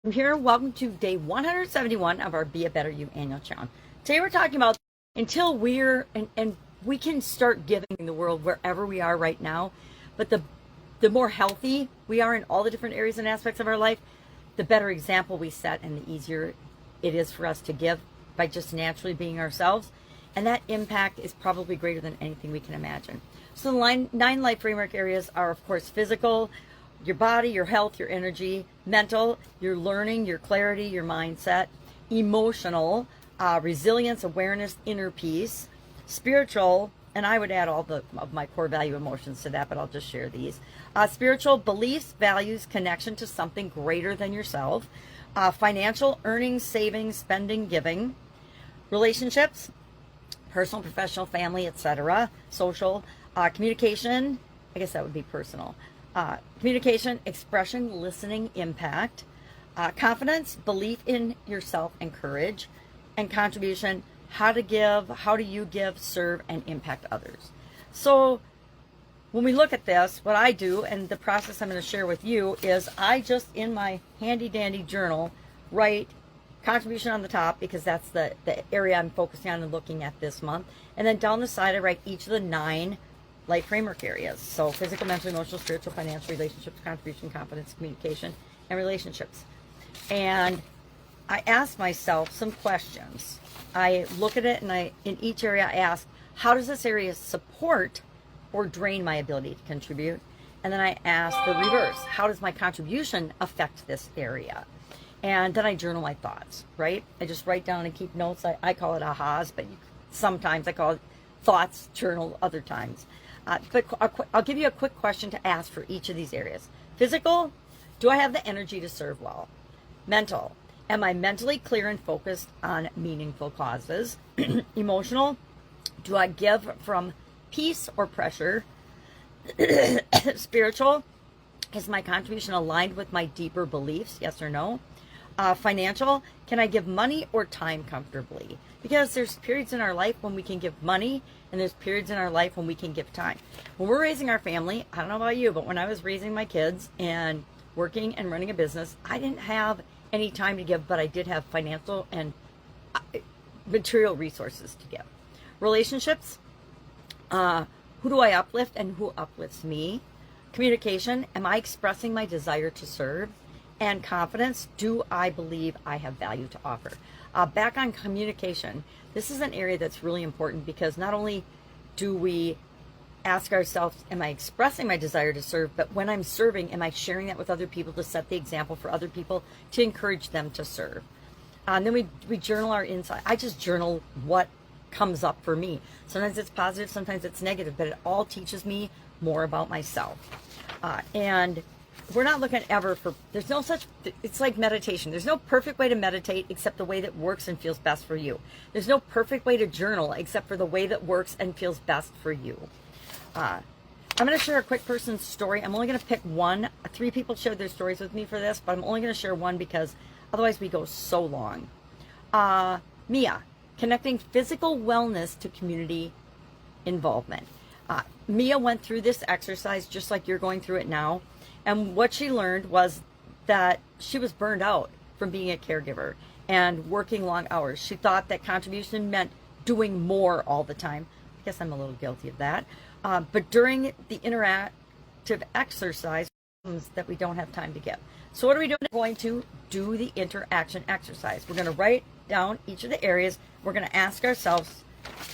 I'm here. Welcome to day 171 of our Be a Better You annual challenge. Today we're talking about until and we can start giving the world wherever we are right now, but the more healthy we are in all the different areas and aspects of our life, the better example we set and the easier it is for us to give by just naturally being ourselves. And that impact is probably greater than anything we can imagine. So the 9 life framework areas are, of course, physical, your body, your health, your energy; mental, your learning, your clarity, your mindset; emotional, resilience, awareness, inner peace; spiritual, and I would add all of my core value emotions to that, but I'll just share these. Spiritual, beliefs, values, connection to something greater than yourself; financial, earning, saving, spending, giving; relationships, personal, professional, family, etc.; social, communication, I guess that would be personal; communication, expression, listening, impact; confidence, belief in yourself and courage; and contribution, how to give, how do you give, serve, and impact others. So when we look at this, what I do, and the process I'm going to share with you, is I just, in my handy dandy journal, write contribution on the top, because that's the area I'm focusing on and looking at this month. And then down the side, I write each of the 9 life framework areas. So physical, mental, emotional, spiritual, financial, relationships, contribution, confidence, communication, and relationships. And I ask myself some questions. I look at it, and in each area I ask, how does this area support or drain my ability to contribute? And then I ask the reverse, how does my contribution affect this area? And then I journal my thoughts, right? I just write down and keep notes. I call it ahas, but sometimes I call it thoughts journal other times. But I'll give you a quick question to ask for each of these areas. Physical, do I have the energy to serve well? Mental, am I mentally clear and focused on meaningful causes? Emotional, do I give from peace or pressure? Spiritual, is my contribution aligned with my deeper beliefs? Yes or no? Financial, can I give money or time comfortably? Because there's periods in our life when we can give money, and there's periods in our life when we can give time. When we're raising our family, I don't know about you, but when I was raising my kids and working and running a business, I didn't have any time to give, but I did have financial and material resources to give. Relationships, who do I uplift and who uplifts me? Communication, am I expressing my desire to serve? And confidence, do I believe I have value to offer? Back on communication, this is an area that's really important, because not only do we ask ourselves, am I expressing my desire to serve, but when I'm serving, am I sharing that with other people to set the example for other people to encourage them to serve? And then we journal our insight. I just journal what comes up for me. Sometimes it's positive, sometimes it's negative, but it all teaches me more about myself. And we're not looking ever for, there's no such, it's like meditation. There's no perfect way to meditate except the way that works and feels best for you. There's no perfect way to journal except for the way that works and feels best for you. I'm going to share a quick person's story. I'm only going to pick one. 3 people shared their stories with me for this, but I'm only going to share one because otherwise we go so long. Mia, connecting physical wellness to community involvement. Mia went through this exercise just like you're going through it now. And what she learned was that she was burned out from being a caregiver and working long hours. She thought that contribution meant doing more all the time. I guess I'm a little guilty of that. But during the interactive exercise, that we don't have time to give. So what are we doing? We're going to do the interaction exercise. We're going to write down each of the areas. We're going to ask ourselves,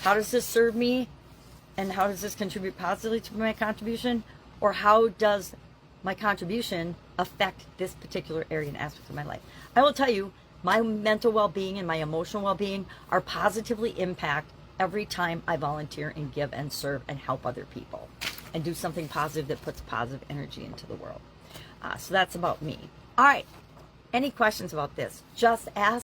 how does this serve me? And how does this contribute positively to my contribution? Or how does my contribution affect this particular area and aspect of my life? I will tell you, my mental well-being and my emotional well-being are positively impact every time I volunteer and give and serve and help other people and do something positive that puts positive energy into the world. So that's about me. All right. Any questions about this? Just ask.